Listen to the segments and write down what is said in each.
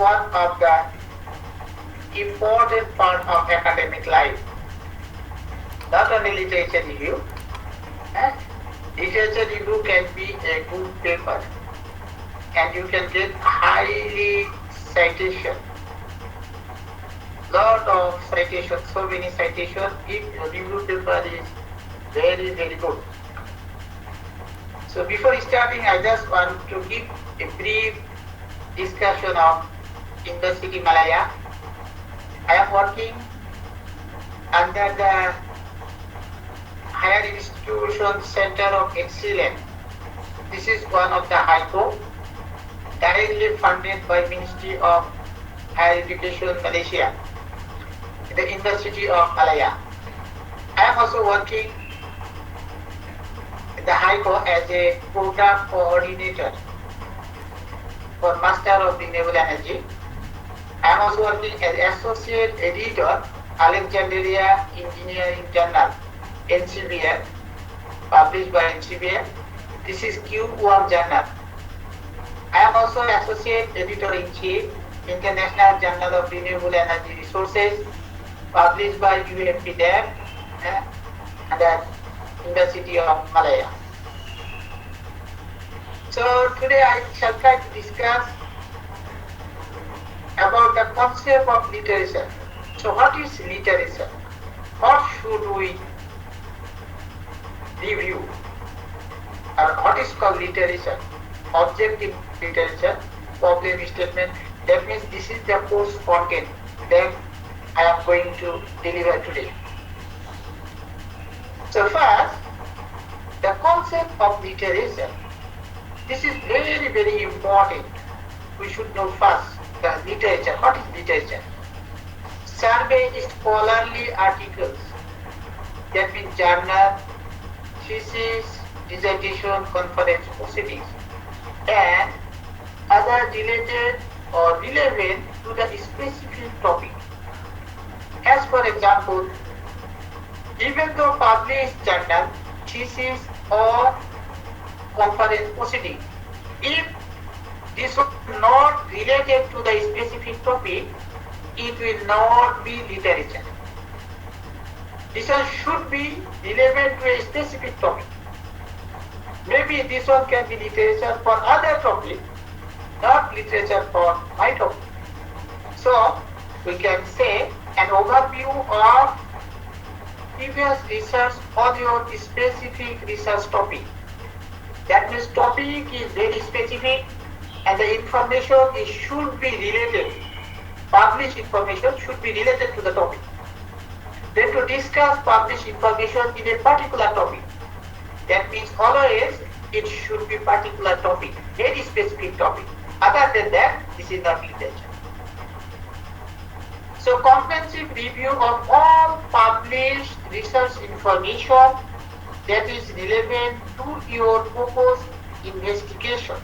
one of the important part of academic life. Not only literature review, literature review can be a good paper and you can get highly citation. Lot of citation, so many citation if your review paper is very, very good. So before starting, I just want to give a brief discussion of University Malaya. I am working under the Higher Institution Center of Excellence. This is one of the high court, directly funded by Ministry of Higher Education Malaysia, the University of Malaya. I am also working in the high court as a program coordinator for Master of Renewable Energy. I am also working as associate editor, Alexandria Engineering Journal, NCBL, published by NCBL. This is Q1 journal. I am also associate editor-in-chief, International Journal of Renewable Energy Resources, published by UMPDEM and the University of Malaya. So today I shall try to discuss about the concept of literature. So what is literature? What should we review? What is called literature? Objective literature, problem statement. That means this is the course content that I am going to deliver today. So first, the concept of literature. This is very, very important. We should know first the literature. What is literature? Survey scholarly articles. That means journal, thesis, dissertation, conference proceedings, and other related or relevant to the specific topic. As for example, even though published journal, thesis or conference proceeding, if this was not related to the specific topic, it will not be literature. This one should be relevant to a specific topic. Maybe this one can be literature for other topic, not literature for my topic. So we can say an overview of previous research on your specific research topic. That means topic is very specific and the information should be related. Published information should be related to the topic. Then to discuss published information in a particular topic. That means always it should be particular topic, very specific topic. Other than that, this is not literature. So comprehensive review of all published research information that is relevant to your proposed investigation,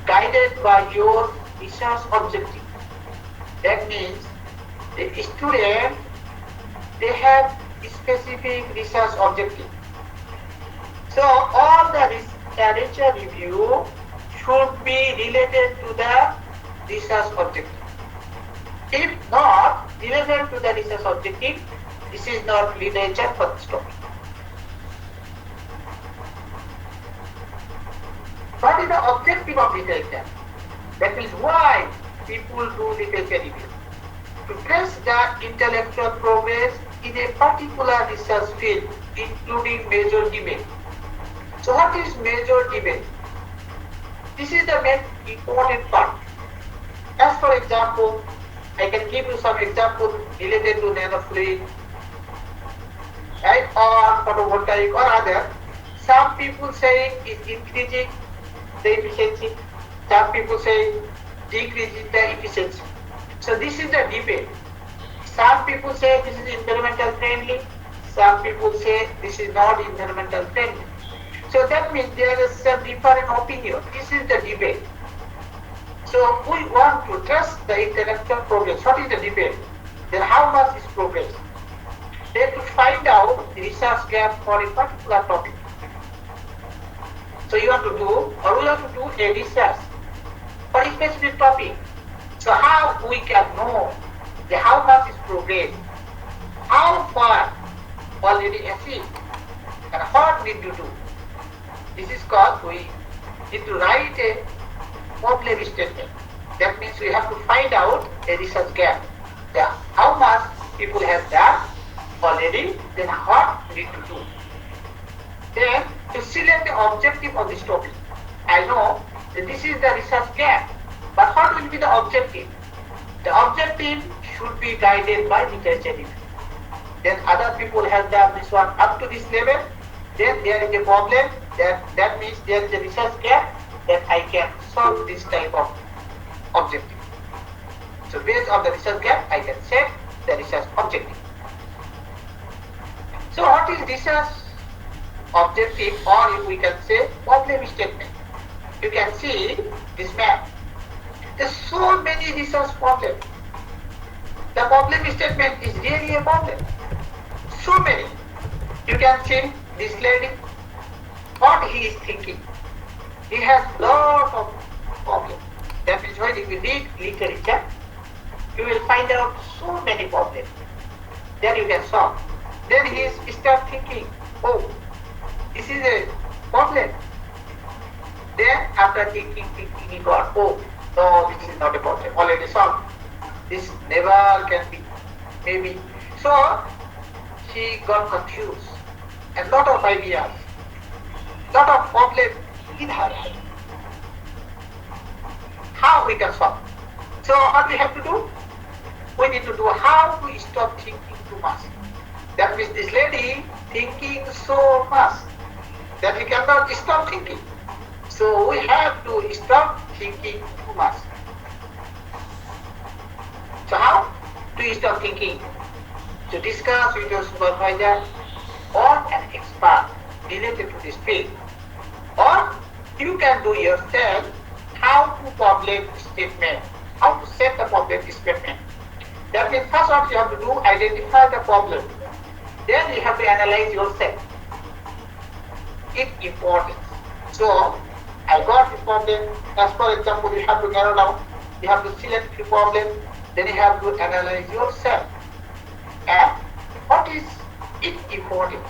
guided by your research objective. That means the student, they have specific research objective. So all the literature review should be related to the research objective. If not relevant to the research objective, this is not literature for this topic. What is the objective of literature? That means why people do literature review. To trace the intellectual progress in a particular research field, including major debate. So what is major debate? This is the main important part. As for example, I can give you some examples related to nanofluid, right, or photovoltaic or other. Some people say it's increasing the efficiency. Some people say decreasing the efficiency. So this is the debate. Some people say this is environmental friendly. Some people say this is not environmental friendly. So that means there is some different opinion. This is the debate. So we want to trust the intellectual progress. What is the debate? Then how much is progress? Then to find out the research gap for a particular topic. So you have to do, or we have to do a research for a specific topic. So how we can know how much is progress, how far already achieved, and what need to do. This is called we need to write a problem statement. That means we have to find out a research gap. How much people have done already, then what we need to do. Then to select the objective of this topic. I know that this is the research gap, but what will be the objective? The objective should be guided by literature review. Then other people have done this one up to this level, then there is a problem, that means there is a research gap, that I can solve this type of objective. So based on the research gap, I can set the research objective. So what is research objective, or if we can say problem statement? You can see this map. There's so many research problems. The problem statement is really a problem. So many. You can see this lady, what he is thinking. He has lot of problems. That is why if you read literature, you will find out so many problems. Then you can solve. Then he start thinking, oh, this is a problem. Then after thinking, he got, oh, no, this is not a problem, already solved. This never can be, maybe. So she got confused, and lot of ideas, lot of problems in her head. How we can solve? So what we have to do? We need to do how to stop thinking too much. That means this lady thinking so much that we cannot stop thinking. So we have to stop thinking too much. So how to stop thinking? To discuss with your supervisor or an expert related to this field. Or you can do yourself how to problem statement, how to set the problem statement. That means first what you have to do, identify the problem. Then you have to analyze yourself. Its importance. So I got this problem. As for example, you have to narrow down. You have to select the problem. Then you have to analyze yourself. And what is its importance?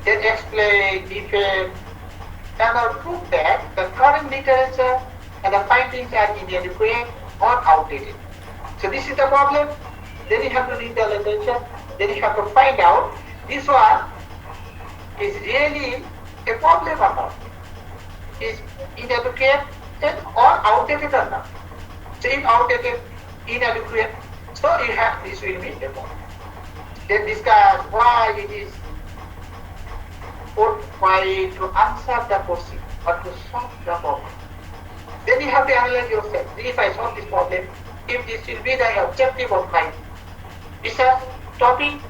Then explain, defend, and prove that the current literature and the findings are inadequate or outdated. So this is the problem. Then you have to read the literature. Then you have to find out this one is really a problem or not. Is inadequate or outdated or not. So if outdated, inadequate, so you have this will be a problem. Then discuss why it is, or why to answer the question or to solve the problem. Then you have to analyze yourself. If I solve this problem, if this will be the objective of my research topic,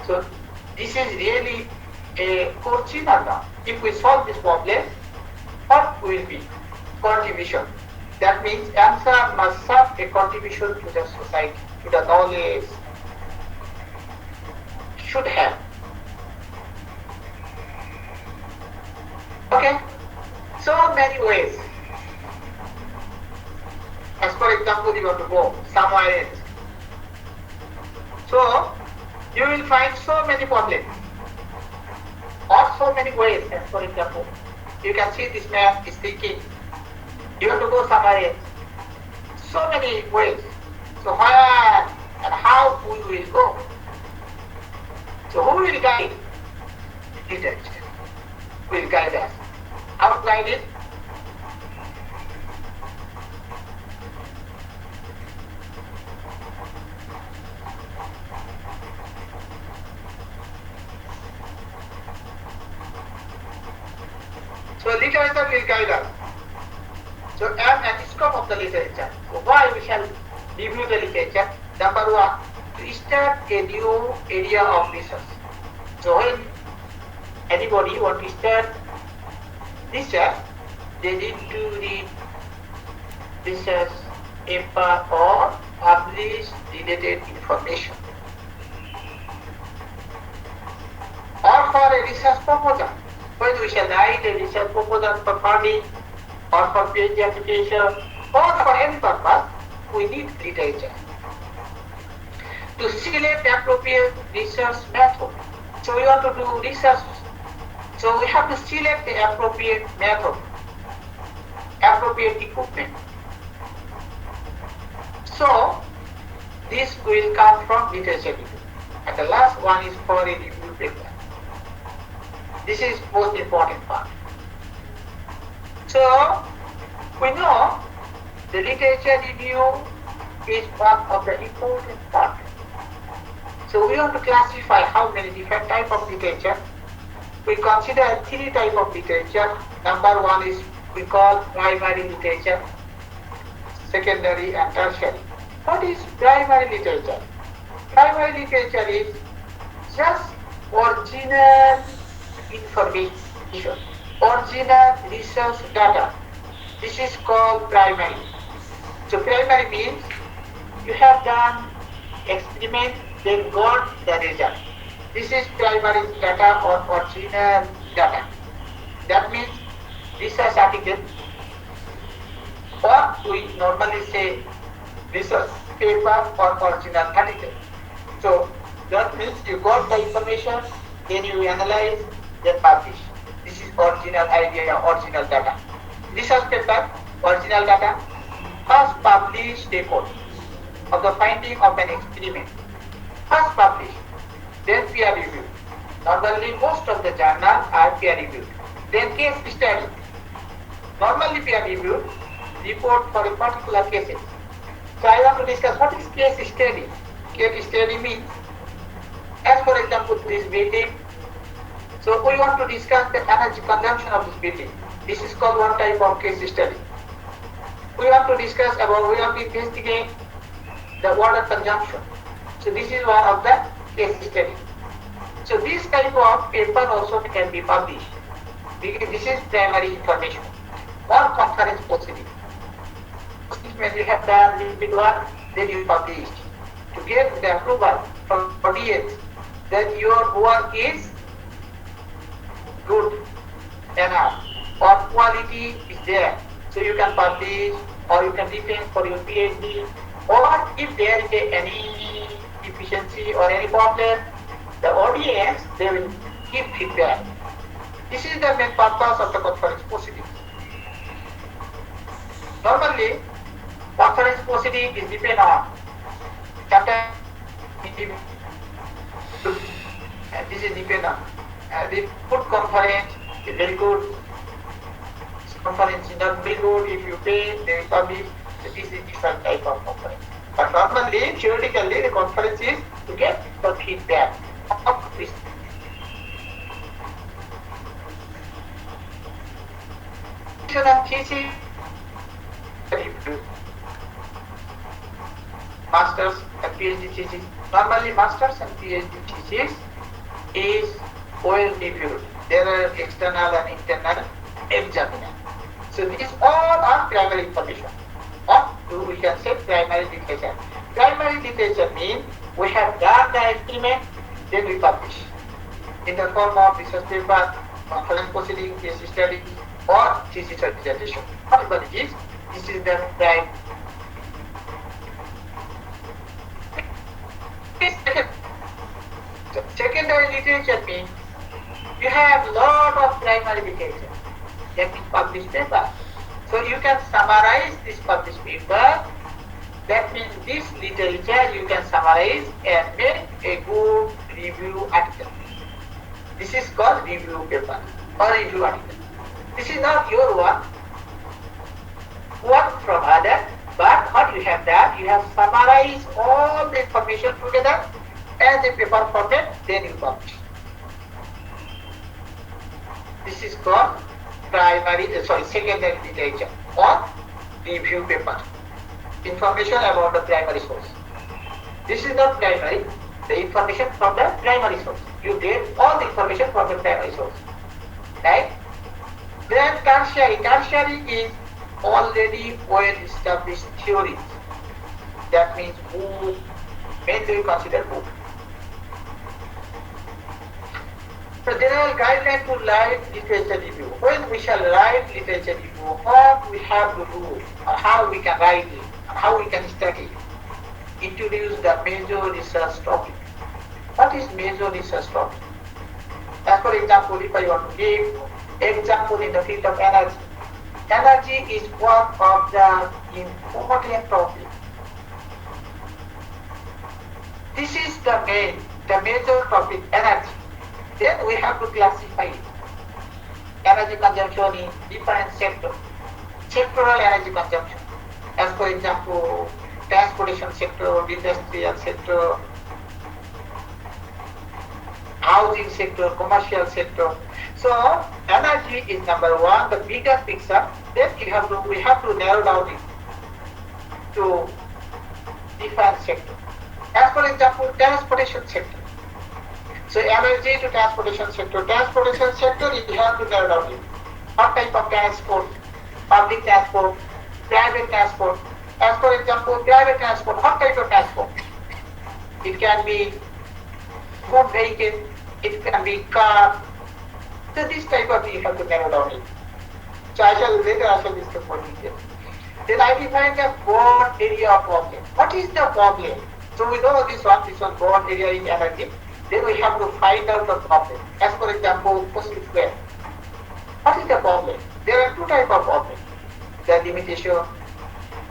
so this is really a question or not. If we solve this problem, what will be contribution? That means answer must serve a contribution to the society, to the knowledge, should have. Okay, so many ways. As for example, you want to go somewhere else. So you will find so many problems or so many ways. As for example, you can see this man is thinking you have to go somewhere else. So many ways. So where and how we will go? So who will guide? Literature will guide us. How to guide it? So literature will guide us. So and the scope of the literature. So why we shall review the literature? Number one, to start a new area of research. So when anybody want to start research, they need to read research paper or publish related information. Or for a research proposal. When we shall write a research proposal for funding or for PhD application or for any purpose, we need literature. To select appropriate research method. So we want to do research. So we have to select the appropriate method, appropriate equipment. So this will come from literature review. And the last one is for a review paper. This is most important part. So we know the literature review is one of the important part. So we want to classify how many different types of literature. We consider three types of literature. Number one is we call primary literature, secondary and tertiary. What is primary literature? Primary literature is just original information, original research data. This is called primary. So primary means you have done experiment, then got the result. This is primary data or original data. That means research article, or we normally say research paper or original article. So that means you got the information, then you analyze, then publish. This is original idea, original data. Research paper, original data, first published report of the finding of an experiment. First published, then peer reviewed. Normally most of the journals are peer reviewed. Then case study. Normally peer reviewed report for a particular case. So I want to discuss what is case study. Case study means, as for example, this building. So we want to discuss the energy consumption of this building. This is called one type of case study. We want to discuss about, we want to investigate the water consumption. So this is one of the case study. So this type of paper also can be published. Because this is primary information. One conference proceeding. When you have done little work, then you publish. To get the approval from audience that your work is good enough or quality is there. So you can publish or you can defend for your PhD, or if there is any deficiency or any problem, the audience, they will give feedback. This is the main purpose of the conference proceeding. Normally, conference proceeding is depend on sometimes this is depend on the good conference is very good. Conference is not very good. If you pay, they will publish. So this is different type of conference. But normally, theoretically, the conference is to get the feedback of this. Thesis, masters and PhD thesis. Normally, masters and PhD thesis is well reviewed. There are external and internal examiner. So these all are primary information. Or we can say primary literature. Primary literature means we have done the experiment, then we publish in the form of research paper, conference proceeding, case study, or thesis or dissertation. Whatever it is, this is the primary. Secondary literature means you have lot of primary literature that is published paper. So you can summarize this published paper. That means this literature you can summarize and make a good review article. This is called review paper or review article. This is not your work from others, but what you have done, you have summarized all the information together as a paper format, then you publish. This is called secondary literature or review paper. Information about the primary source. This is not primary, the information from the primary source. You get all the information from the primary source. Right? Then tertiary. Tertiary is already well established theories. That means book, mainly consider book. So general guideline to write literature review. When we shall write literature review, what we have to do, or how we can write it, how we can study. Introduce the major research topic. What is major research topic? As for example, if I want to give example in the field of energy, energy is one of the important topic. This is the major topic, energy. Then we have to classify it. Energy consumption in different sectors. Sectoral energy consumption. As for example, transportation sector, industrial sector, housing sector, commercial sector. So energy is number one, the bigger picture. Then we have to narrow down it to different sector. As for example, transportation sector. So energy to transportation sector. Transportation sector, you have to narrow down it. What type of transport? Public transport, private transport. As for example, private transport, what type of transport? It can be food vehicle, it can be car. So this type of thing you have to narrow down it. So I shall discuss more detail. Then I define the broad area of problem. What is the problem? So we know this one broad area is energy. Then we have to find out the problem. As for example, fossil fuel. What is the problem? There are two types of problems. The limitation,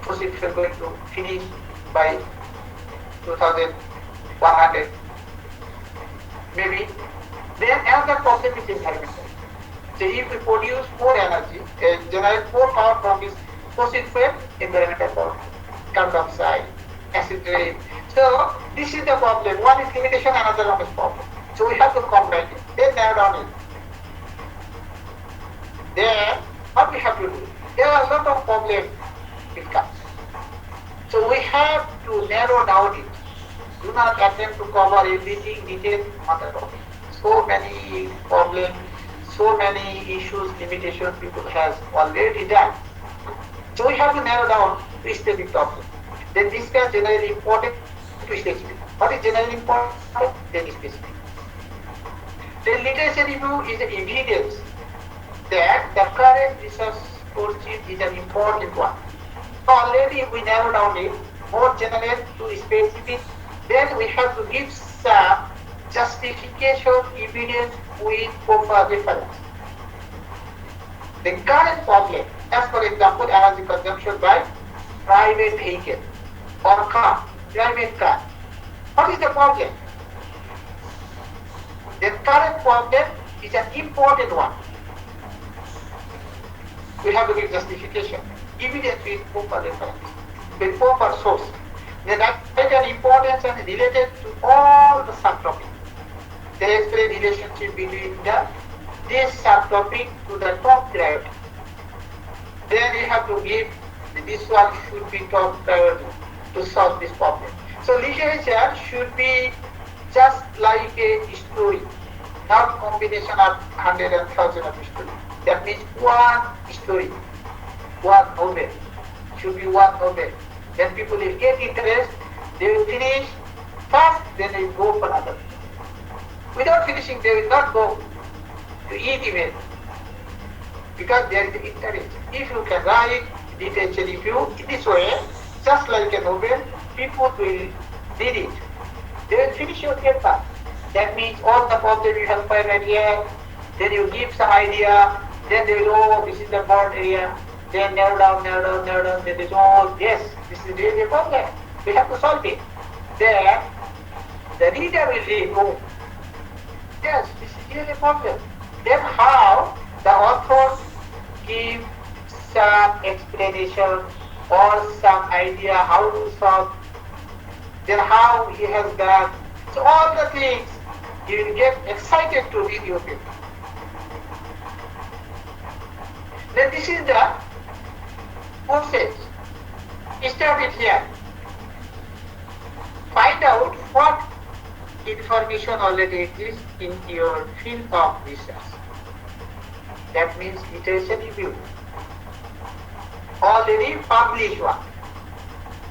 fossil fuel going to finish by 2100, maybe. Then another problem is environmental. So if we produce more energy, generate more power from this fossil fuel, environmental problem, carbon dioxide, acid rain. So this is the problem. One is limitation, another one is problem. So we have to combine it. Then narrow down it. Then what we have to do? There are a lot of problems it comes. So we have to narrow down it. Do not attempt to cover everything detailed on the topic. So many problems, so many issues, limitations people has already done. So we have to narrow down to specific topic. Then discuss generally important to specific. What is generally important? Then specific. The literature review is the evidence that the current research pursuit is an important one. Already we narrow down it, more general to specific. Then we have to give some justification evidence with proper reference. The current problem, as for example, energy consumption by private vehicle or car, private car. What is the problem? The current problem is an important one. We have to give justification, evidence with proper reference, with proper source. Then that is an importance and related to all the subtopics. There is a relationship between this subtopic to the top priority. Then you have to give this one should be top priority to solve this problem. So literature should be just like a story, not combination of 100 and 1,000 of stories. That means one story, one novel, should be one novel. Then people will get interest, they will finish first, then they will go for another. Without finishing, they will not go to eat even, because there is interest. If you can write literature review in this way, just like a novel, people will read it. They will finish your paper. That means all the problems you have find here, then you give some idea, then they will, oh, this is the broad area, then narrow down, then they say, oh, yes, this is really a problem. We have to solve it. Then the reader will read, oh, yes, this is really a problem. Then how the author give some explanation or some idea how to solve, then how he has done. So all the things, you will get excited to read your paper. Then this is the process. Start it here. Find out what information already exists in your field of research. That means literature review. Already published one.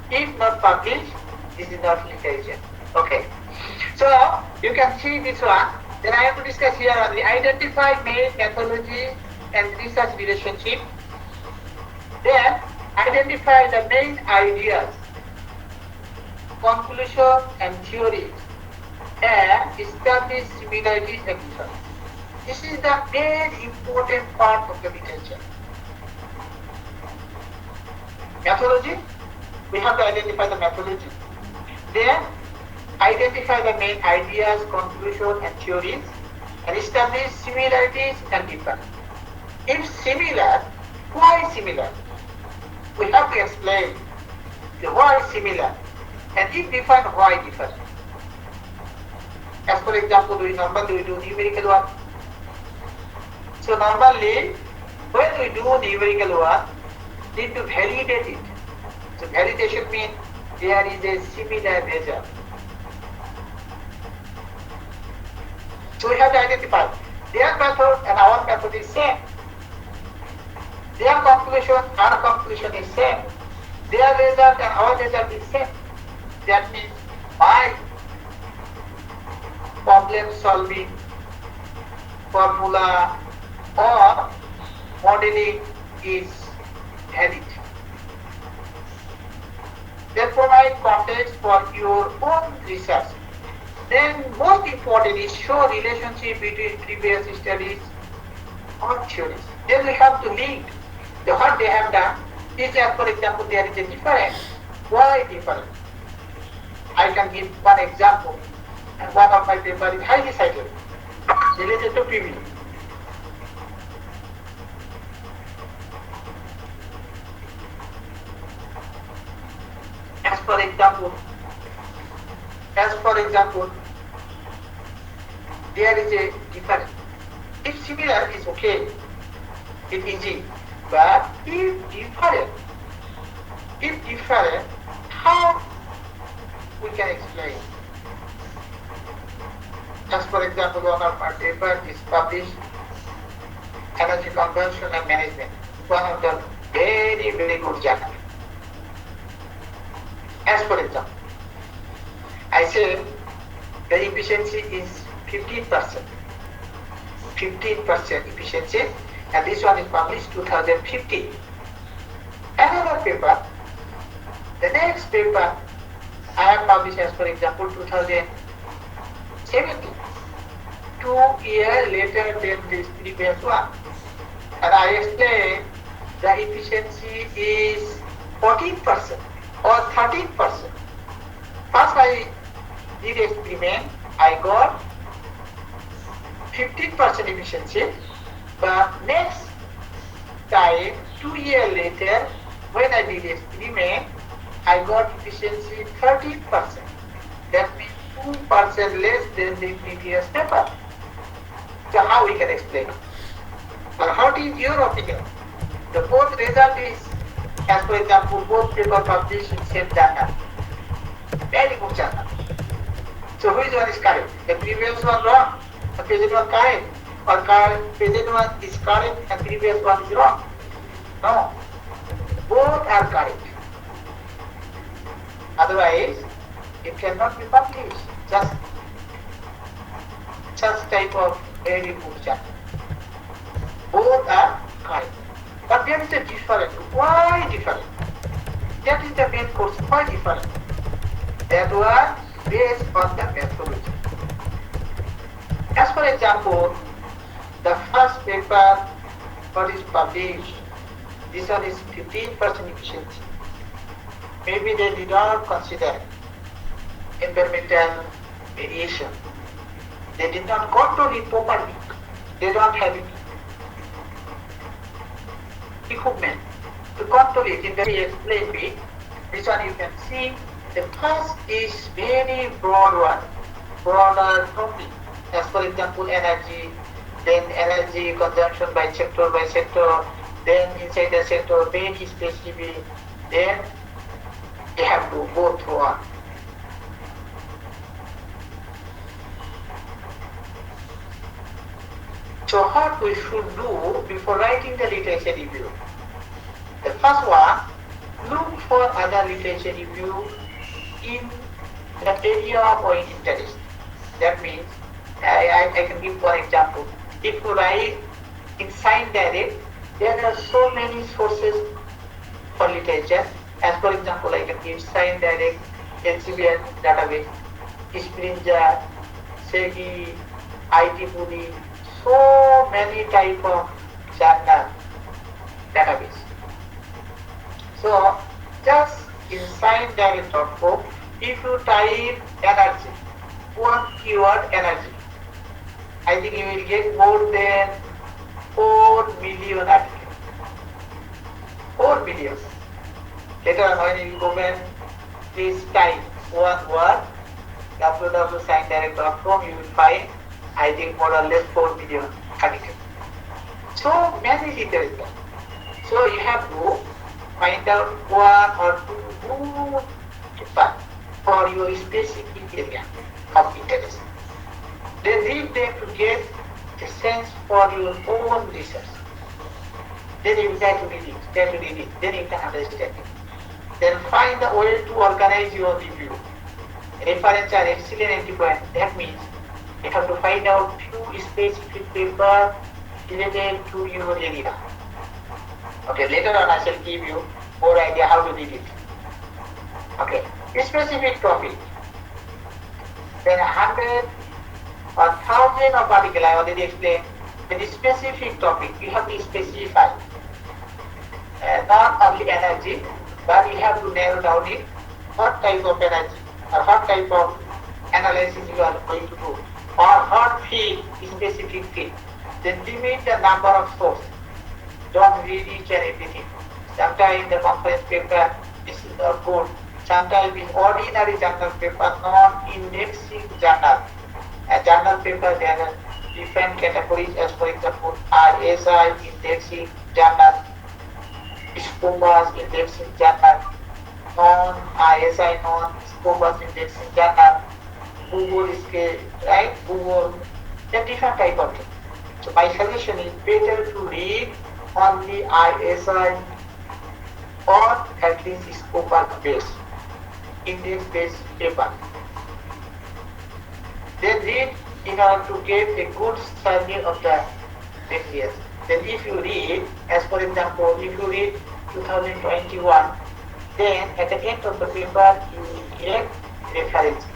If not published, this is not literature. Okay. So you can see this one. Then I have to discuss here only identify main methodology and research relationship. Then Identify the main ideas, conclusion and theories, and establish similarities and differences. This is the very important part of the literature. Methodology, we have to identify the methodology. Then, identify the main ideas, conclusion and theories, and establish similarities and differences. If similar, why similar? We have to explain the why similar, and if different, why different. As for example, we normally do numerical work. So normally, when we do numerical work, we need to validate it. So validation means there is a similar result. So we have to identify their method and our method is same. Their conclusion, our conclusion is same. Their result and our result is same. That means my problem solving formula or modeling is valid. They provide context for your own research. Then most important is show relationship between previous studies or theories. Then we have to link the what they have done. Is that, for example, there is a difference. Why different? I can give one example. And one of my papers is highly cited related to PV. As for example, there is a difference. If similar is okay, it's easy. But if different, how we can explain? As for example, one of our papers is published, Energy Conversion and Management, one of the very, very good journal. As for example, I say the efficiency is 15%. 15% efficiency, and this one is published 2015. Another paper, the next paper I have published as for example 2017. 2 years later than this previous one. And I explain the efficiency is 14% or 13%. First I did experiment, I got 15% efficiency, but next time, 2 years later, when I did experiment, I got efficiency 13%. That means 2% less than the previous paper. So how we can explain it? Or what is your opinion? The both result is, as for example, both paper published in same journal. Very good journal. So which one is correct? The previous one wrong, the present one correct, or present one is correct and previous one is wrong? No, both are correct. Otherwise, it cannot be published. Just such type of very good journal. Both are correct. But there is a difference. Why different? That is the main question. Why different? That was based on the methodology. As for example, the first paper what is published, this one is 15% efficiency. Maybe they did not consider environmental variation. They did not control it properly. They don't have it. Equipment to control it in the way explained me. This one you can see. The first is very broad one, broader topic. As for example, energy, then energy consumption by sector, then inside the sector, very specific. Then you have to go through one. So what we should do before writing the literature review? The first one, look for other literature review in the area of our interest. That means, I can give one example. If you write in Science Direct, there are so many sources for literature. As for example, I can give Sign Direct, Elsevier database, Springer, Segi, IEEE, so many type of journal database. So just in signdirect.com, if you type energy, one keyword energy, I think you will get more than 4 million applicants. 4 million. Later on when you go back, please type one word, www.signdirect.com, you will find, I think, more or less 4 million applicants. So many literature. So you have to find out one or two good people for your specific area of interest. Then read them to get a sense for your own research. Then you try to read it, then you can understand it. Then find a way to organize your review. Reference are excellent entry point. That means you have to find out few specific papers related to your area. Okay, later on I shall give you more idea how to read it. Okay, a specific topic. Then 100 or 1000 of article I already explained. With a specific topic, you have to specify. Not only energy, but you have to narrow down it. What type of energy or what type of analysis you are going to do, or what field, specific field. Then limit the number of sources. Don't read each and everything. Sometimes the conference paper is not good. Sometimes in ordinary journal paper, non-indexing journal. A journal paper, there are different categories, as for example, ISI indexing journal, Scopus indexing journal, non-ISI non-Scopus indexing journal, Google scale, right? Google, there are different type of things. So my suggestion is better to read only ISI or at least Scopus based, index based paper. Then read in order to get a good survey of the areas. Then if you read, as for example, if you read 2021, then at the end of the paper you will get references.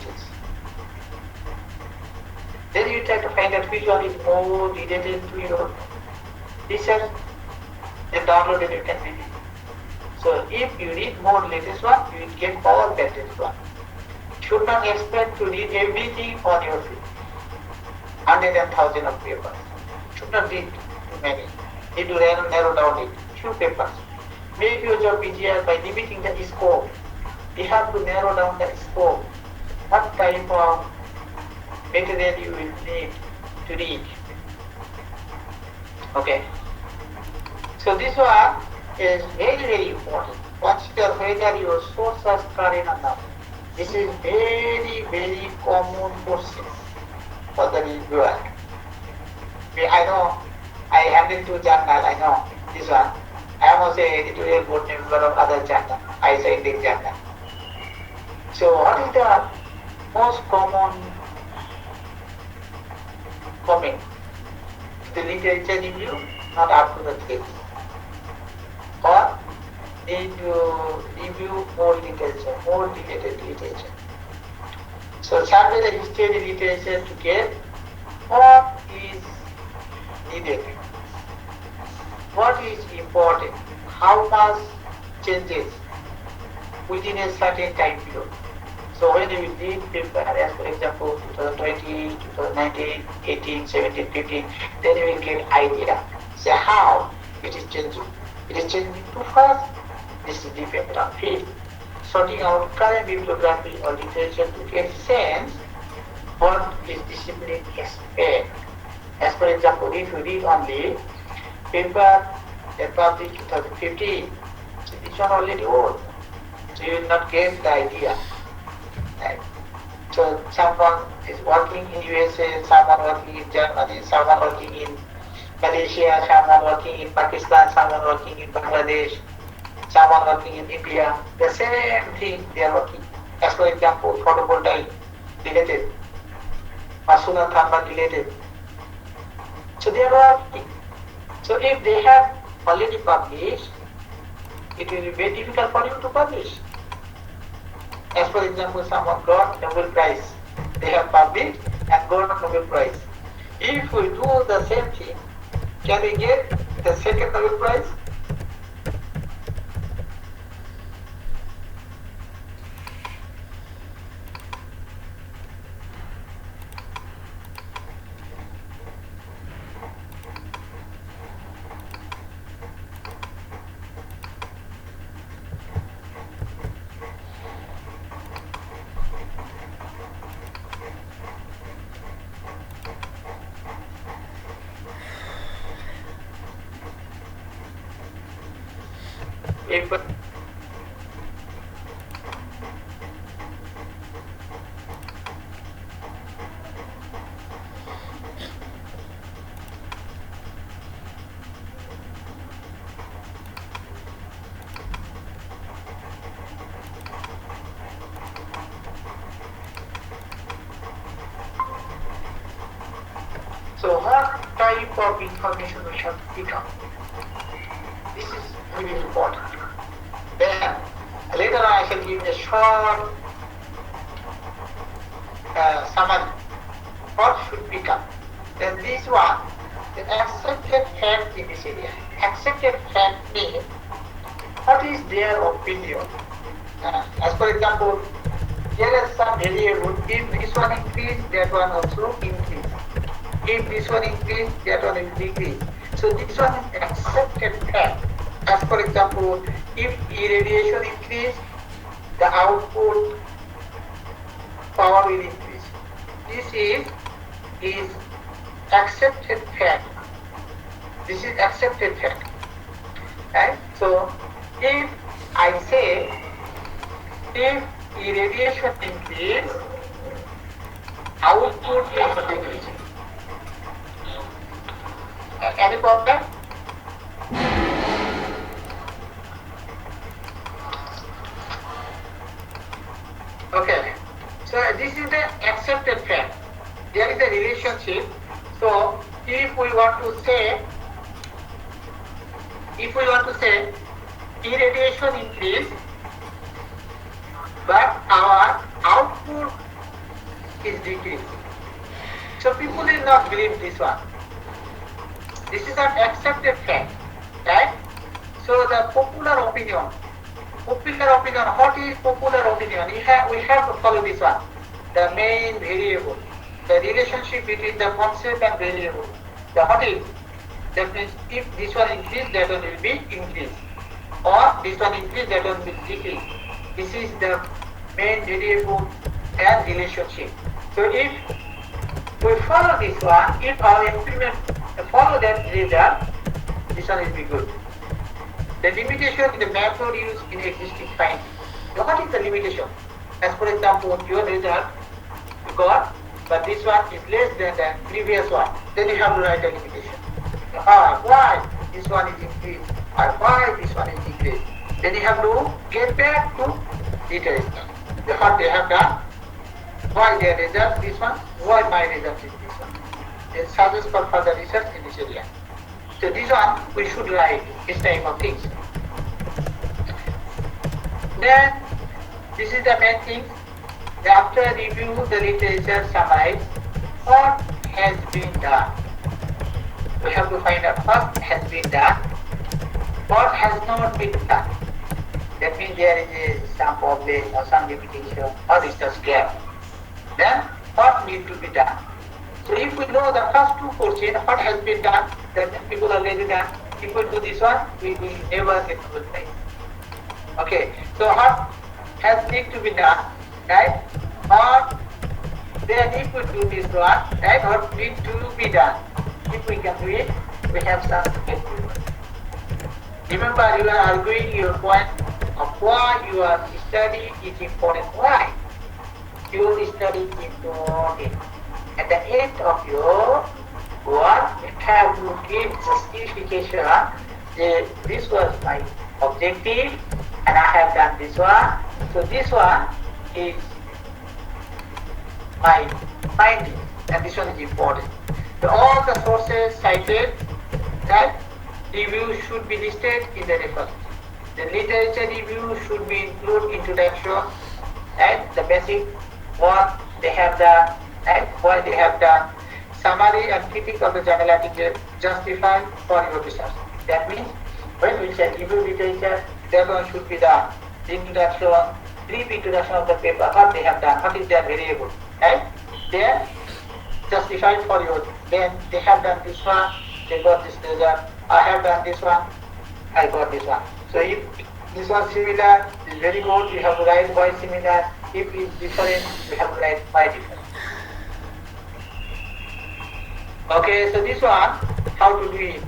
Then you try to find out which one is more related to your research, then download it, you can read it. So if you read more latest one, you will get all latest one. Should not expect to read everything on your field. 100,000 of papers. Should not read too many. Need to narrow down it. Few papers. Make your job easier by limiting the scope. You have to narrow down the scope. What type of material you will need to read. Okay. So this one is very, very important. Consider whether your sources are current or not. This is very, very common question for the reviewer. I know, I handle two journal, I know this one. I am also an editorial board member of other journal, ISO Index journal. So what is the most common comment? The literature review, not up to the case. Or need to review more literature, more related literature. So survey the history of the literature to get what is needed, what is important, how much changes within a certain time period. So when you read paper, as for example 2020, 2019, 18, 17, 15, then you will get idea. Say how it is changing. It is changing too fast. This is dependent on field. Sorting out current bibliography or literature to get sense what is discipline expect. As for example, if you read only paper that published 2015, so this one already old. So you will not get the idea. Right? So someone is working in USA, someone working in Germany, someone working in Malaysia, someone working in Pakistan, someone working in Bangladesh, someone working in India, the same thing they are working. As for example, photovoltaic related, or solar thermal related. So they are working. So if they have already published, it will be very difficult for you to publish. As for example, someone got Nobel Prize, they have published and got Nobel Prize. If we do the same thing, can we get the second Nobel Prize? If so what type of information we have to pick up? This is really important. Then later on I shall give a short summary. What should pick up? Then this one, the accepted fact in this area. Accepted fact means what is their opinion. As for example, there is some variable. If this one increase, that one also increase. If this one increase, that one will decrease. So this one is accepted fact. As for example, if irradiation increase, the output power will increase. This is accepted fact. This is accepted fact. Right? So if I say if irradiation increase, output will decrease. Any problem? Okay, so this is the accepted fact. There is a relationship. So if we want to say irradiation increase, but our output is decreasing. So people will not believe this one. This is an accepted fact, right? So the popular opinion. What is popular opinion? We have to follow this one. The main variable, the relationship between the concept and variable. What is? That means if this one increase, that one will be increased. Or this one increase, that one will decrease. This is the main variable and relationship. So if we follow this one, if our experiment follow that result, this one will be good. The limitation in the method used in existing finding. What is the limitation? As for example, your result you got, but this one is less than the previous one. Then you have to write a limitation. Why this one is increased? Or why this one is decreased? Then you have to get back to literature. What they have done, why their result this one, why my result is this one. They suggest for further research in this area. So this one we should write this type of things. Then this is the main thing. After review the literature, summarize what has been done. We have to find out what has been done, what has not been done. That means there is some problem or some limitation or research gap. Then what needs to be done. So if we know the first two portions, what has been done, then people are already done. If we do this one, we will never get to the place. Okay, so what has need to be done, right? Or then if we do this one, right? What need to be done. If we can do it, we have some to get to. Remember, you are arguing your point of why your study is important. Why? Your study is important. At the end of your work, you have to give justification. This was my objective, and I have done this one. So this one is my finding, and this one is important. So all the sources cited, that review should be listed in the reference. The literature review should be included introduction and the basic what they have done and why they have done. Summary and critique of the journal article justified for your research. That means when we say review literature, that one should be done. The introduction, brief introduction of the paper, what they have done, what is their variable, right? They are justified for you. Then they have done this one, they got this result. I have done this one, I got this one. So if this one similar, is very good, you have to write why similar. If it's different, you have to write why different. Okay, so this one, how to do it?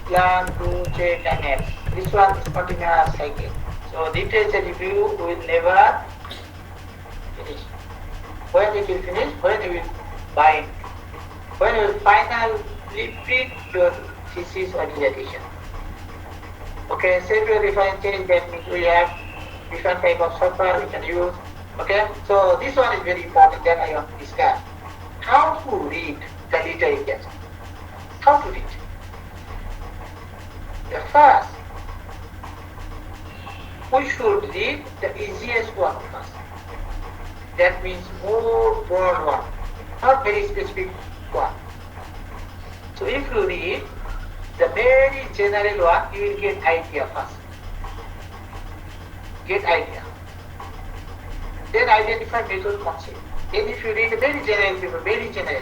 Plan, do, check, and next. This one is continuous cycle. So literature review will never finish. When it will finish, when you will bind, when you will finally repeat your thesis or dissertation. Okay, several references that means we have different type of software we can use. Okay, so this one is very important that I want to discuss. How to read the literature. How to read? The first, we should read the easiest one first. That means more broad one, not very specific one. So if you read the very general one, you will get idea first. Get idea. Then identify method concept. Then if you read a very general paper, very general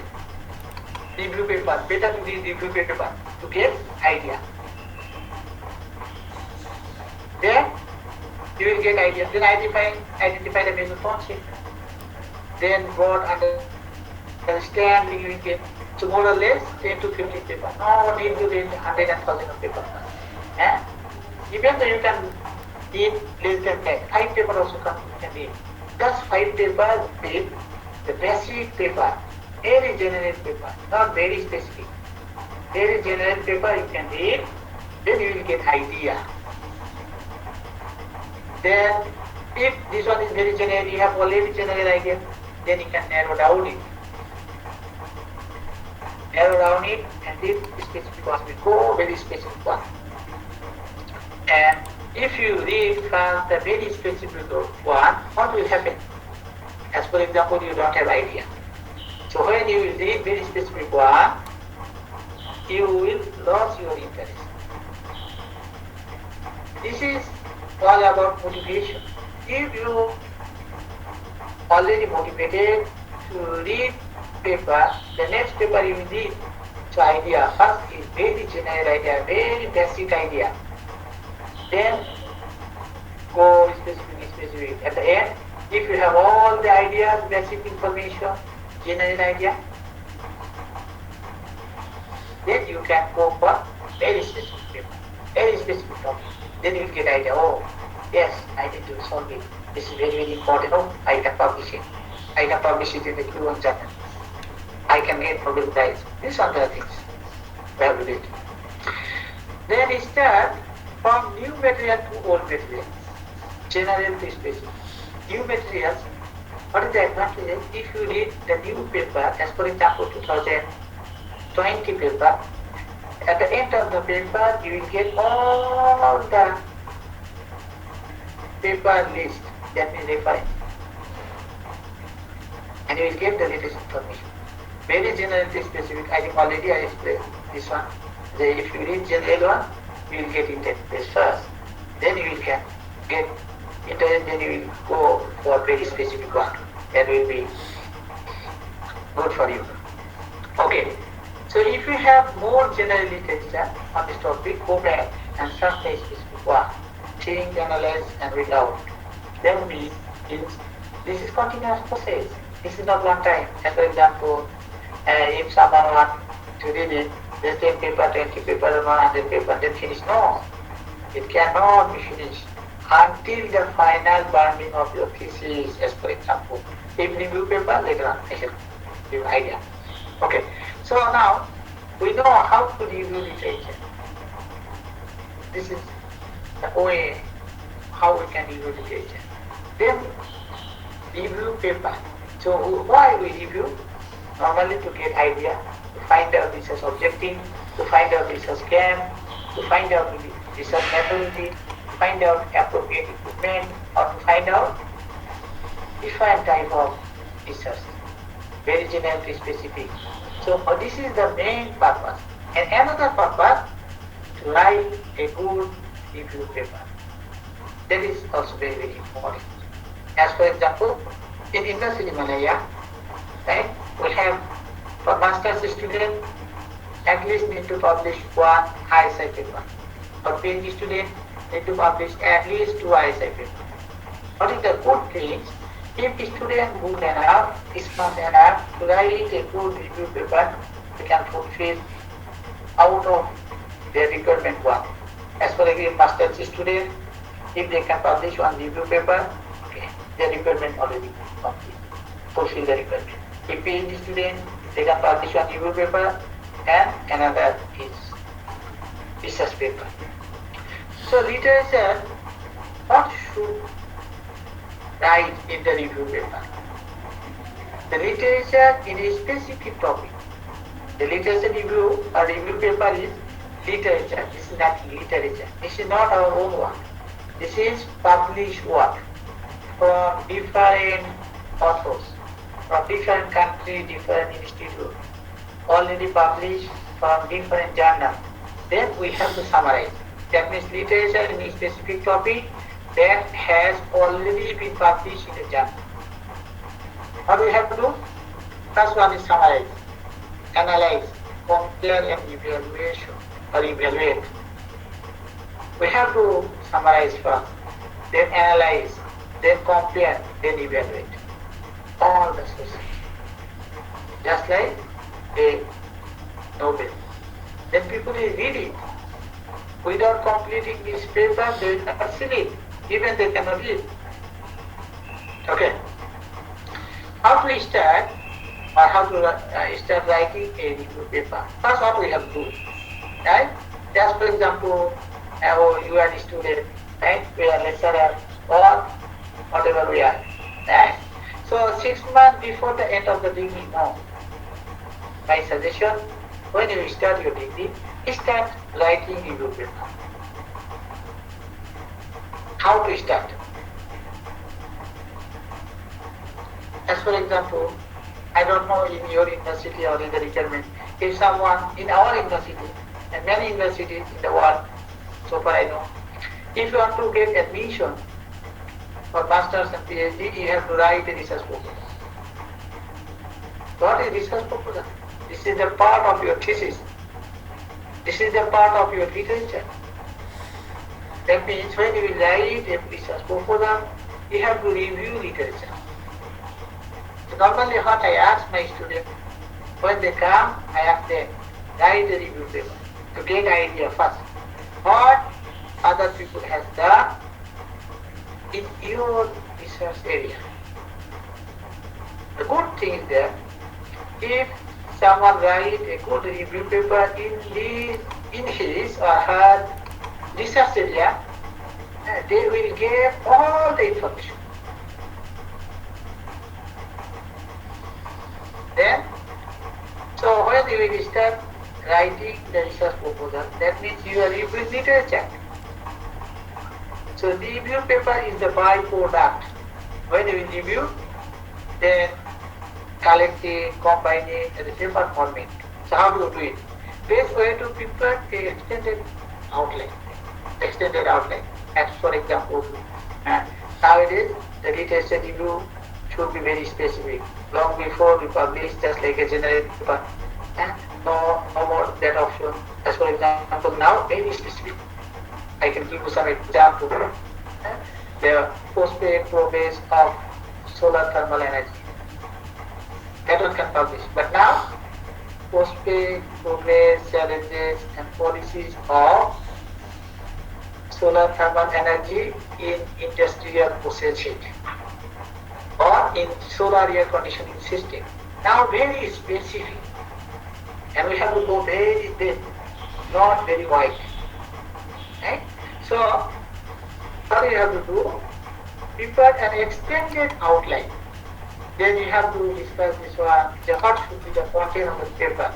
review paper, better to read review paper to get idea. Then you will get idea. Then identify the method concept. Then broad understanding you will get. So more or less 10 to 15 paper. No need to read 100 and 1000 of paper. Even though you can read less than that, 5 paper also you can read. Just 5 paper read the basic paper, very general paper, not very specific. Very general paper you can read, then you will get idea. Then if this one is very general, you have already general idea, then you can narrow down it. Narrow down it and this specific one will go very specific one. And if you read from the very specific one, what will happen? As for example, you don't have idea. So when you will read very specific one, you will lose your interest. This is all about motivation. If you already motivated to read paper, the next paper you will read. So idea first is very general idea, very basic idea. Then go specific. At the end, if you have all the ideas, basic information, general idea, then you can go for very specific paper, very specific topic. Then you will get idea, oh, yes, I need to solve it. This is very, very important. Oh, I can publish it. I can publish it in the Q1 journal. I can get Nobel Prize. These are the things we have to do. Then start from new material to old material. General to specific. New materials, what is the advantage? If you read the new paper, as for example 2020 paper, at the end of the paper you will get all the paper list, that means reference. And you will get the latest information. Very general to specific, I think already I explained this one. If you read general one, you will get interest first. Then you will get interest, then you will go for very specific one. That will be good for you. Okay, so if you have more general literature on this topic, go back and search the specific one. Think, analyze, and read out. Then this is continuous process. This is not one time. As for example, if someone wants to read it, the 10 paper, 20 paper, 100 paper, then finish. No, it cannot be finished until the final binding of your thesis, as for example. If review paper, later on, I shall give you idea. Okay, so now we know how to review literature. This is the way how we can review literature. Then review paper. So why we review? Normally to get idea, to find out research objective, to find out research camp, to find out research methodology, find out appropriate equipment or to find out different type of research, very general to specific. So this is the main purpose. And another purpose, to write a good review paper. That is also very, very important. As for example, in University Malaya, right, we have for master's student at least need to publish one ISI paper. For PhD student need to publish at least two ISI papers. What is the good thing? If the student good enough, smart enough to write a good review paper, they can fulfill out of their requirement one. As for a master's student, if they can publish one review paper, okay, their requirement already complete, fulfill the requirement. If PhD student, they can publish one review paper and another is research paper. So literature, what should write in the review paper? The literature in a specific topic. The literature review or review paper is literature. This is not literature. This is not our own work. This is published work from different authors, from different countries, different institutes, already published from different journals. Then we have to summarize. That means literature in a specific topic that has already been published in a journal. What we have to do? First one is summarize, analyze, compare and evaluation or evaluate. We have to summarize first, then analyze, then compare, then evaluate. All the sources. Just like a novel. Then people will read it. Without completing this paper, they will not see it. Even they cannot read. Okay. How to start or how to start writing a review paper? First, what we have to do, right? Just for example, you are a student, right? We are lecturer or whatever we are, right? So 6 months before the end of the degree, no. My suggestion, when you start your degree, start writing review paper. How to start? As for example, I don't know in your university or in the requirement, if someone in our university and many universities in the world, so far I know, if you want to get admission for masters and PhD, you have to write a research proposal. What is research proposal? This is the part of your thesis. This is the part of your literature. That means when you write a research proposal, you have to review literature. So normally what I ask my students, when they come, I ask them, write a review paper to get idea first. What other people have done in your research area. The good thing is that if someone writes a good review paper in his or her research area, they will get all the information. Then, so when you will start writing the research proposal, that means you are reviewing literature. So the review paper is the byproduct. When you will review, then collecting, combining, and the paper format. So how do you do it? Best way to prepare the extended outline. As for example, nowadays the literature review should be very specific. Long before we publish just like a general paper. No more that option. As for example, now very specific. I can give you some example. The post-paid progress of solar thermal energy. That one can publish. But now, post-paid progress, challenges and policies of solar thermal energy in industrial process heat or in solar air conditioning system. Now very specific. And we have to go very deep, not very wide. Right? So, what you have to do? Prepare an extended outline. Then you have to discuss this one, what should be the content of the paper.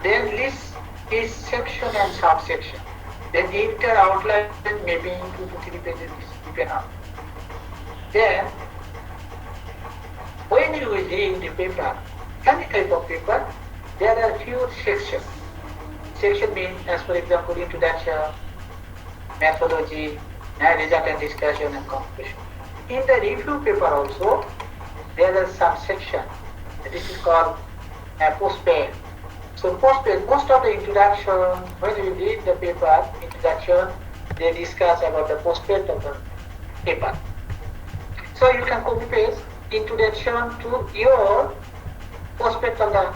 Then list each section and subsection. Then the entire outline maybe 2 to 3 pages depend on. Then when you will read the paper, any type of paper, there are few sections. Section means, as for example, introduction, methodology, result and discussion and conclusion. In the review paper also, there are some section. This is called post-page. So post-page, most of the introduction, when you read the paper, introduction, they discuss about the post-page of the paper. So you can copy-paste introduction to your post-page of the,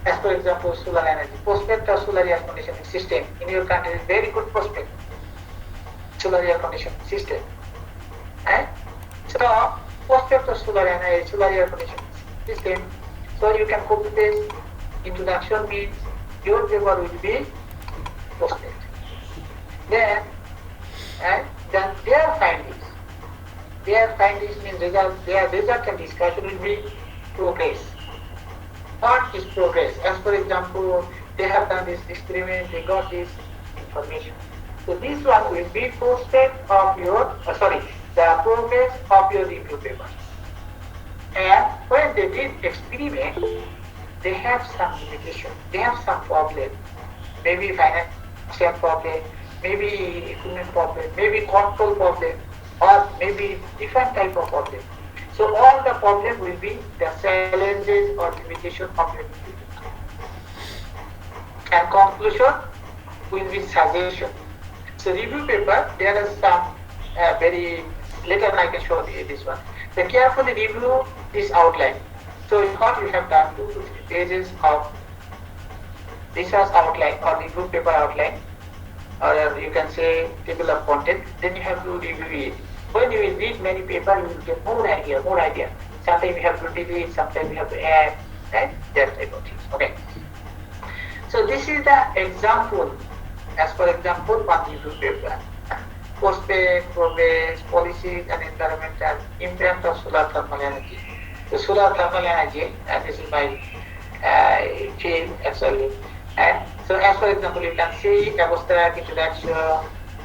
as for example, solar energy. Post-page of solar air conditioning system in your country is very good post-page. Solar air conditioning system. And so post-page of solar energy, solar air conditioning system. So you can copy paste. Introduction means your paper will be post-page. Then their findings. Their findings means result. Their result and discussion will be progress. What is progress? As for example, they have done this experiment. They got this information. So this one will be post-page of your the progress of your review paper. And when they did experiment, they have some limitation, they have some problem, maybe financial problem, maybe equipment problem, maybe control problem, or maybe different type of problem. So all the problem will be the challenges or limitation of your review paper. And conclusion will be suggestion. So review paper, there are some very later I can show you this one. Then carefully review this outline. So what you have done 2 to 3 pages of research outline or review paper outline, or you can say table of content. Then you have to review it. When you will read many paper, you will get more idea. Sometimes you have to delete, sometimes you have to add, right? That type of things. Okay. So this is the example. As for example, one review paper. Post-page, progress, policies and environmental impact of solar thermal energy. So solar thermal energy, and this is my field actually. And so as for example, you can see abstract introduction,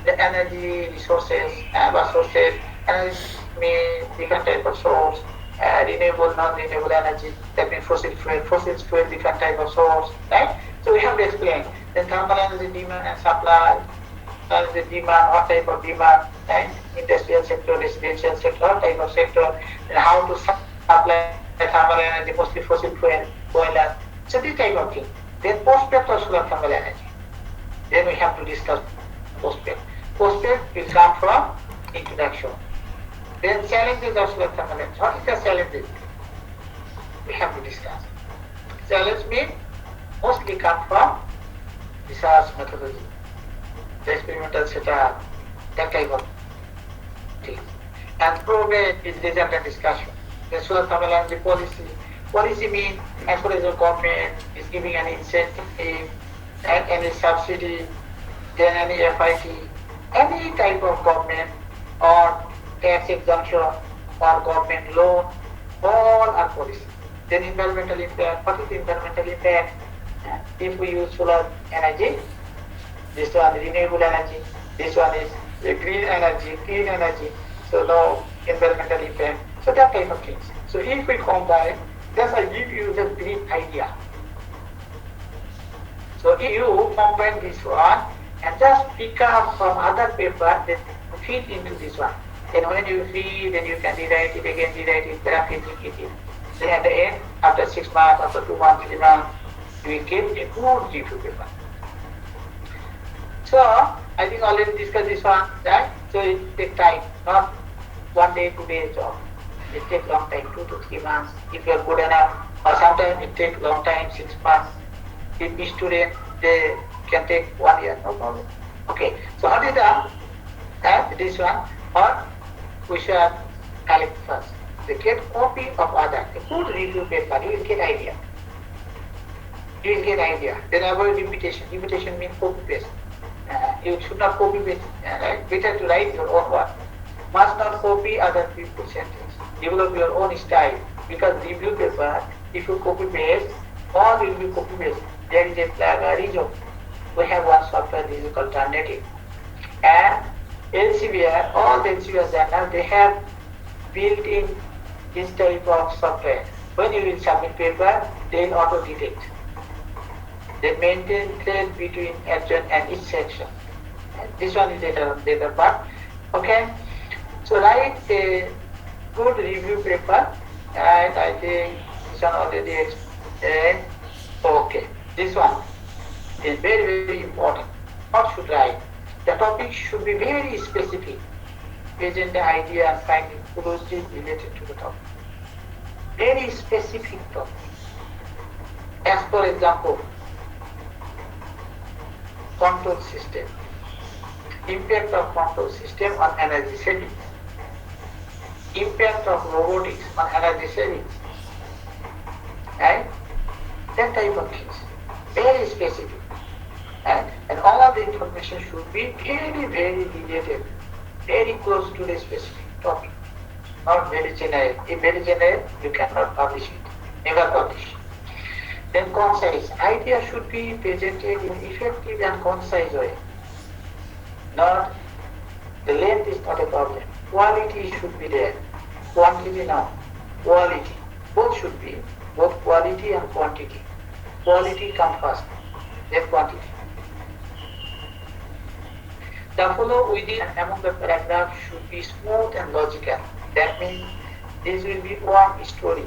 the energy resources, energy means different type of source, renewable, non-renewable energy, that means fossil fuel, different type of source, right? So we have to explain the thermal energy demand and supply, the demand, what type of demand, and industrial sector, residential sector, what type of sector, and how to supply thermal energy, mostly fossil fuel, boiler. So this type of thing. Then post-page of solar thermal energy. Then we have to discuss post-page. Post-page will come from introduction. Then challenges of solar thermal energy. What is the challenges? We have to discuss. Challenge means mostly come from research methodology, the experimental setup, that type of thing. And progress is result and discussion. The solar thermal energy policy. Policy means, as far as the government is giving an incentive and any subsidy, then any FIT, any type of government or tax exemption or government loan, all are policy. Then environmental impact. What is the environmental impact? If we use solar energy, this one is renewable energy, this one is the green energy, clean energy, so no environmental impact. So that type of things. So if we combine, just I give you the brief idea. So if you combine this one and just pick up from other paper, then feed into this one. Then when you feed, then you can rewrite it again, graph it. Then at the end, after 6 months, after 2 months, 3 months, you will get a good review paper. So I think already discussed this one, right? So it takes time, not 1 day, 2 days job. It takes long time, 2 to 3 months, if you are good enough. Or sometimes it takes long time, 6 months. If the student, they can take 1 year, no problem. Okay, so how did this one? Or we should collect first. They get copy of other, a good review paper, you will get idea. Then avoid repetition. Repetition means copy paste. You should not copy paste. Better to write your own work. Must not copy other people's sentence. Develop your own style. Because review paper, if you copy paste, all will be copy paste. There is a plagiarism. we have one software, this is called alternative. And LCBR, all the LCBR journals, they have built in this type of software. When you will submit paper, they will auto-detect. They maintain thread between adjoint and each section. And this one is later part. Okay, so write a good review paper, and I think this one already explained. Okay, this one is very, very important. What should write? The topic should be very specific. Present the idea and finding closely related to the topic. Very specific topic. As for example, control system. Impact of control system on energy savings. Impact of robotics on energy savings. And that type of things. Very specific. And all of the information should be very, very related, very close to the specific topic. Not very generic. If very generic, you cannot publish it. Never publish. Then concise. Idea should be presented in an effective and concise way. Not, the length is not a problem. Quality should be there. Quantity now. Quality. Both should be. Both quality and quantity. Quality comes first, then quantity. The follow within and among the paragraphs should be smooth and logical. That means this will be one story,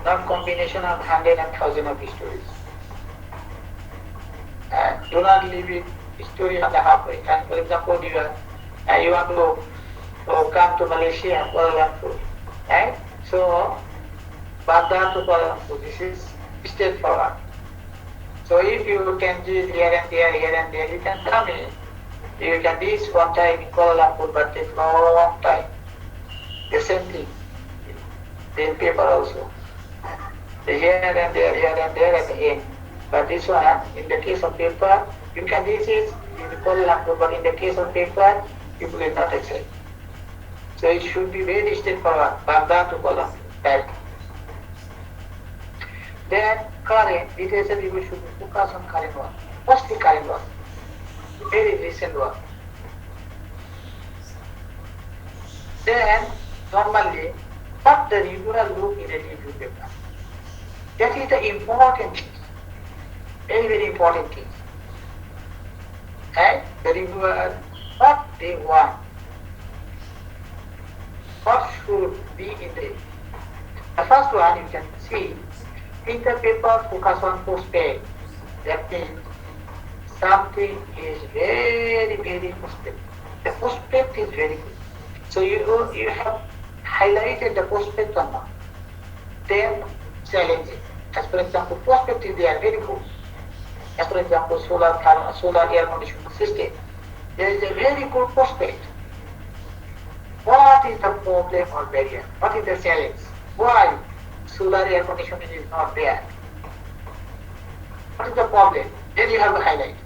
not combination of 100 and 1000 of stories. And do not leave it story on the halfway. And for example, you want to come to Malaysia, Kuala Lumpur, right? So, Baghdad to Kuala Lumpur, this is straightforward. So if you can do here and there, you can come in. You can do this one time in Kuala Lumpur, but take long time. The same thing. In paper also. Here and there at the end. But this one, in the case of paper, you can do this in Kuala Lumpur, but in the case of paper, you will not accept. So it should be very straightforward. Baghdad to Kuala Lumpur. Right. Then current, literature review should be focused on current work. Mostly current work. Very recent work. Then, normally, what the reviewer look in a review paper. That is the important thing. Very, very important thing. And the reviewer, what they want. What should be in the review. The first one you can see, in the paper focus on prospect. That means something is very, very prospect. The prospect is very good. So you have highlighted the prospect or not. Then challenge it. As for example, prospect is there, very good. As for example, solar air conditioning system. There is a very good prospect. What is the problem or barrier? What is the challenge? Why solar air conditioning is not there? What is the problem? Then you have to highlight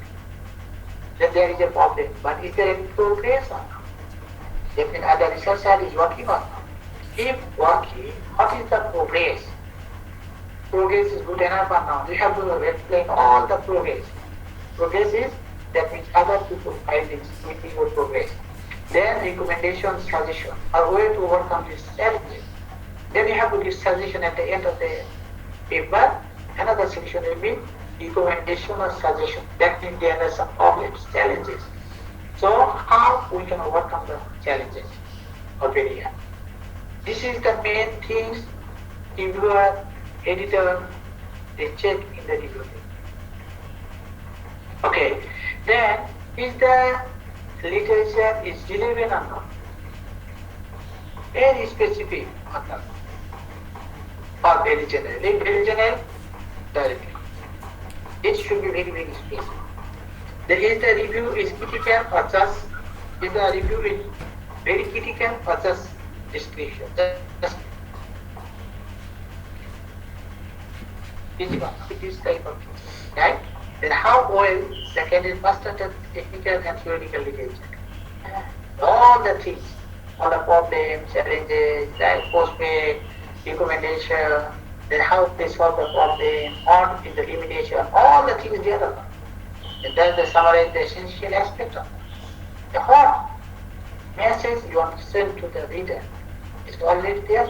that there is a problem. But is there any progress or not? That means other researcher is working on it. If working, what is the progress? Progress is good enough or not? You have to explain all the progress. Progress is, that means other people findings with your progress. Then recommendation, suggestion, or way to overcome this challenges. Then you have to give suggestion at the end of the paper. Another section will be recommendation or suggestion. That means there are some problems, challenges. So how we can overcome the challenges or barrier. This is the main things reviewer, editor, they check in the review. Okay, then is the literature is relevant or not? Very specific or not? Or very general. If very general, directly. It should be very, very specific. Is the review is critical or just, is the review is very critical or just description? Just this type of thing, right? Then how well the candidate must understand technical and theoretical literature. All the things, all the problems, challenges, like prospect, recommendation, then how they solve the problem, what is the limitation, all the things there are. And that's the summarize the essential aspect of it. The what message you want to send to the reader is already there.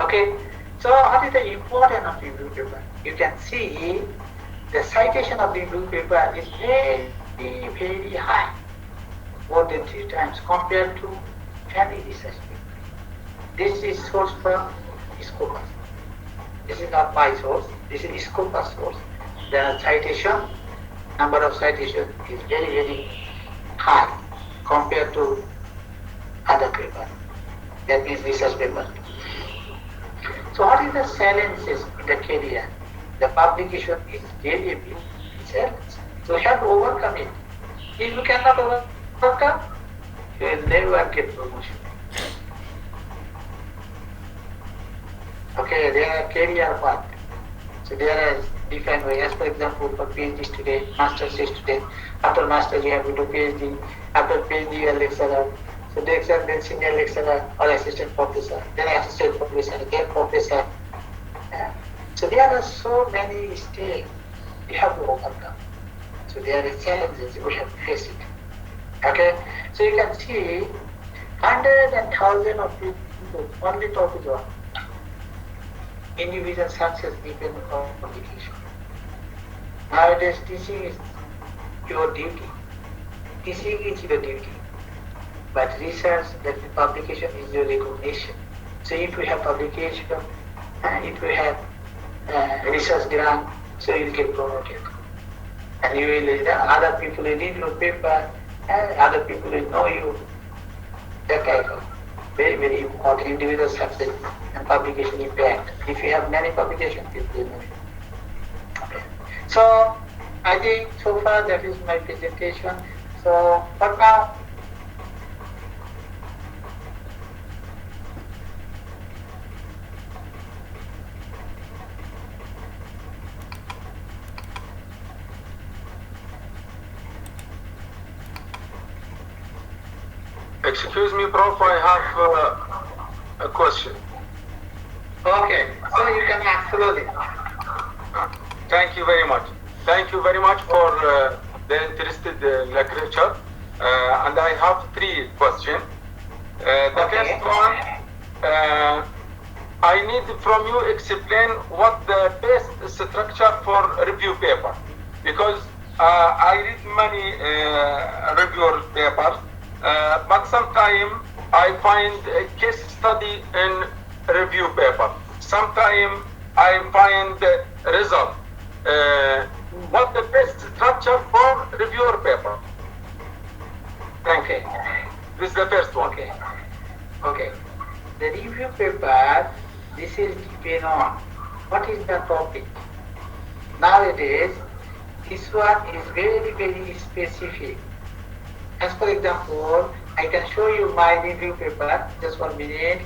Okay, so what is the importance of review paper? You can see the citation of the review paper is very, very high, more than 3 times compared to any research paper. This is source from Scopus. This is not my source, this is Scopus source. The citation, number of citations is very, very high compared to other papers. That means research papers. So what is the challenges in the career? The publication is really a big challenge. So you have to overcome it. If you cannot overcome, you will never get promotion. Okay, there are career path. So there are different ways. For example, for PhD student, master's student, after master's you have to do PhD, after PhD you are lecturer. So lecturer, then senior lecturer or assistant professor, then assistant professor, then professor. So there are so many stages you have to overcome. So there are challenges you have to face it. Okay, so you can see hundreds and thousands of people only talk is one. Individual success depends on publication. Nowadays, teaching is your duty. Teaching is your duty. But research, that publication is your recognition. So if you have publication, if you have research grant, so you will get promoted. And you will, other people will read your paper, and other people will know you. That kind of very, very important individual success and publication impact. If you have many publications, it will know you. Okay. So I think so far that is my presentation. So for now, excuse me, Prof, I have a question. okay, so you can ask slowly. Thank you very much. Thank you very much for the interested literature. And I have 3 questions. The first one, I need from you explain what the best structure for review paper, because I read many reviewer papers, but sometimes I find a case study in review paper. Sometimes I find result. What the best structure for reviewer paper? Thank you. This is the first one. Okay. Okay. The review paper, this is depend on what is the topic. Nowadays, this one is very, very specific. As for example, I can show you my review paper, just 1 minute.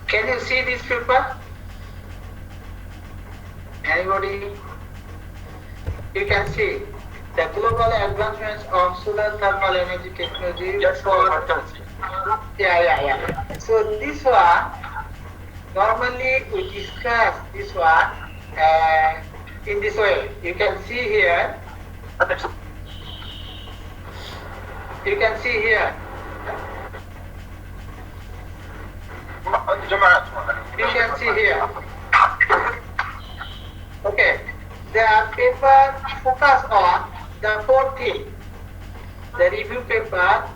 Can you see this paper? Anybody? You can see the global advancements of solar thermal energy technology. Yes, for I can see. yeah. So this one, normally we discuss this one in this way. You can see here. You can see here. You can see here. Okay. The paper focus on the 4 things. The review paper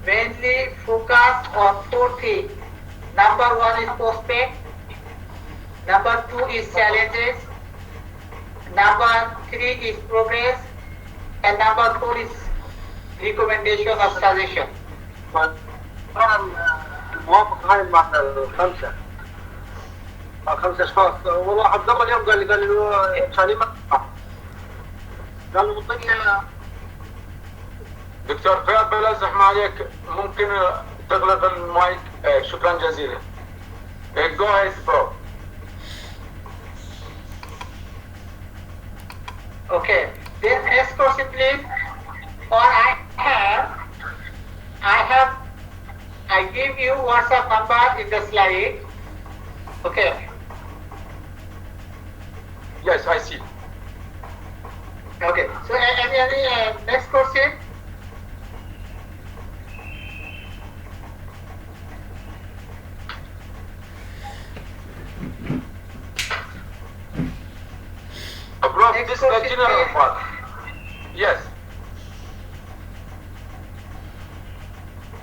mainly focus on 4 things. Number 1 is prospect. Number 2 is challenges. Number 3 is progress. And number 4 is recommendation or suggestion. الموافق هاي مع الخمسة أشخاص. والله واحد قبل يوم قال له كان قال له منطقة. دكتور فياض بلا زحمة عليك ممكن تغلق المايك. شكرا جزيلا. Go ahead, bro. Okay. Then next question, please. Or I give you WhatsApp number in the slide. Okay. Yes, I see. Okay. So any next question? Bro, Next this is the question, general please. part. Yes.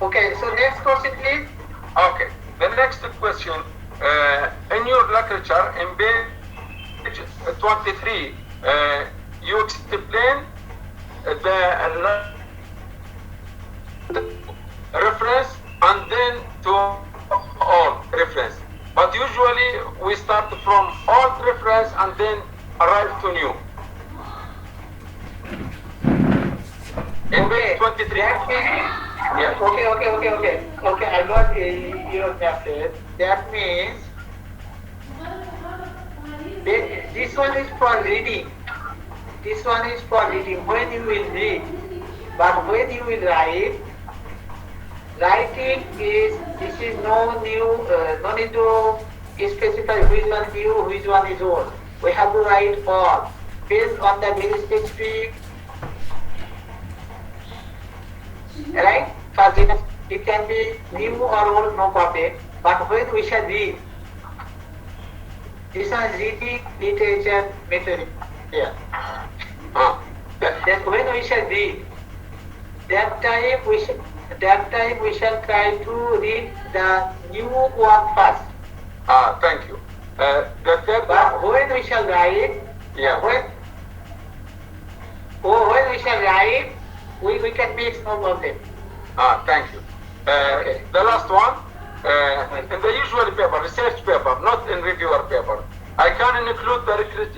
Okay. So next question, please. Okay. The next question. In your literature, in page 23, you explain the reference and then to all reference. But usually we start from old reference and then arrive to new. In page 23. Yeah. Okay. I got your message. That means this one is for reading. This one is for reading when you will read. But when you will write, writing this is no need to specify which one new, which one is old. We have to write all based on the very specific. Right? Because it can be new or old, no problem. But when we shall read, this is reading literature method. Yeah. Then when we shall read, that time we shall try to read the new one first. Thank you. The third But when we shall write, when we shall write, we can mix, no problem. Thank you. Okay. The last one, in the usual paper, research paper, not in reviewer paper. I can include the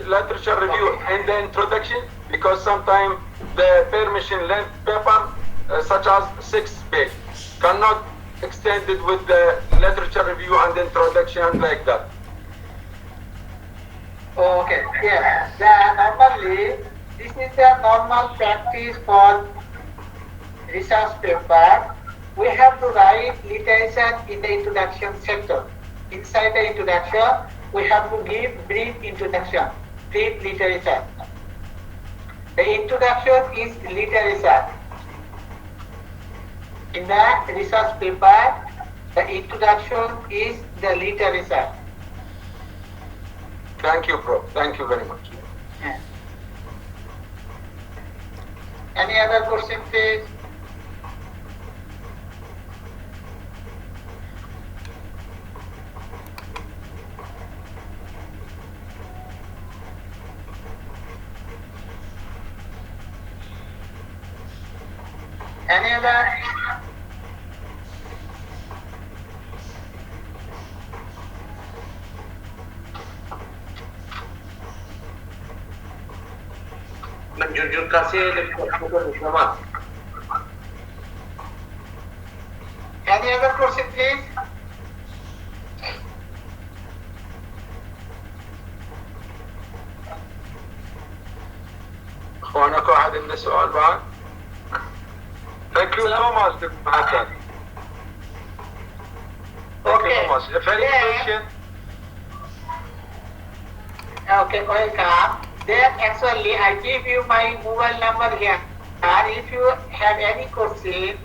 literature review in the introduction because sometimes the permission length paper, such as 6 pages, cannot extend it with the literature review and introduction like that. Okay. Yes. Normally, this is the normal practice for research paper. We have to write literature in the introduction sector. Inside the introduction, we have to give brief introduction, brief literature. The introduction is literature. In the research paper, the introduction is the literature. Thank you, bro. Thank you very much. Yeah. Any other question, please? Any other? menjunjung kasih dan bersama. Any other question, please? اخوانك واحد عنده سؤال بعد؟ Thank you so much, Dr. Hassan. Thank you so much. If any question? Okay, welcome. Then actually I give you my mobile number here. And if you have any question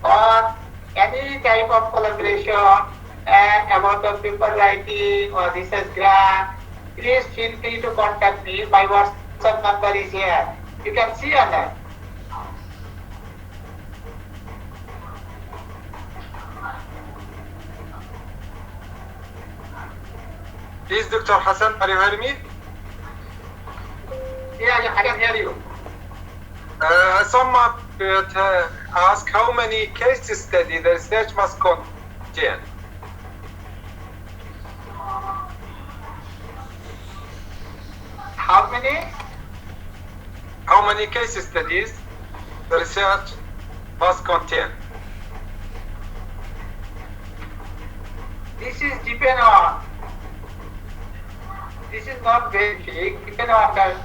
or any type of collaboration about the paper writing or research grant, please feel free to contact me. My WhatsApp number is here. You can see on that. Please, Dr. Hassan, are you hearing me? Yeah, I can hear you. Someone could ask how many case studies the research must contain. How many? How many case studies the research must contain? This is depend on. This is not very big. Depend on the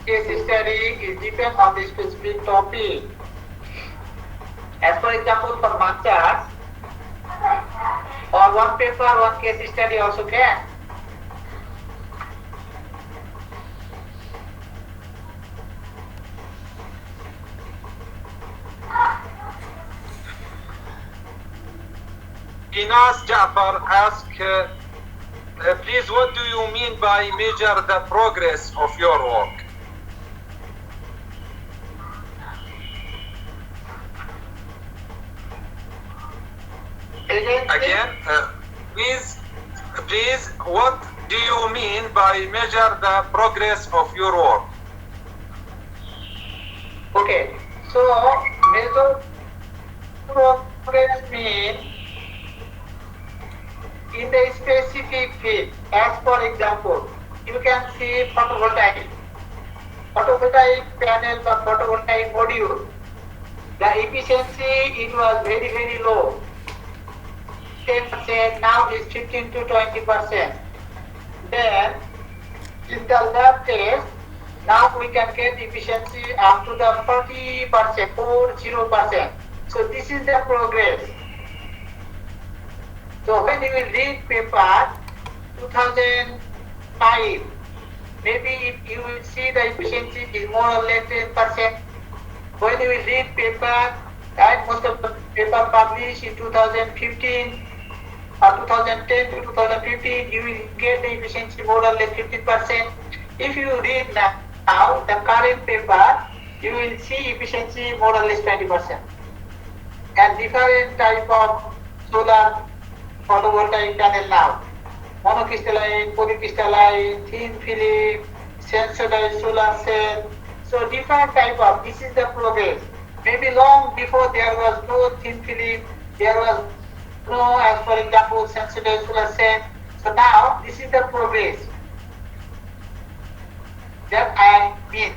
case study. It depends on the specific topic. As for example, for masters, or one paper, one case study also can. Inas Jafar asked, please, what do you mean by measure the progress of your work? Again, please, what do you mean by measure the progress of your work? Okay, so measure progress means in the specific field. As for example, you can see photovoltaic panel or photovoltaic module. The efficiency, it was very low. 10%, now is 15 to 20%. Then in the lab test, now we can get efficiency up to the 40%, 40%. So this is the progress. So when you will read paper 2005, maybe if you will see the efficiency is more or less 10%. When you will read paper, and most of the paper published in 2015 or 2010 to 2015, you will get the efficiency more or less 50%. If you read now the current paper, you will see efficiency more or less 20%. And different type of solar photovoltaic panel now. Monocrystalline, polycrystalline, thin film, sensitized solar cell. So different type of, this is the progress. Maybe long before there was no thin film, there was no, as for example, sensitized solar cell. So now this is the progress that I mean.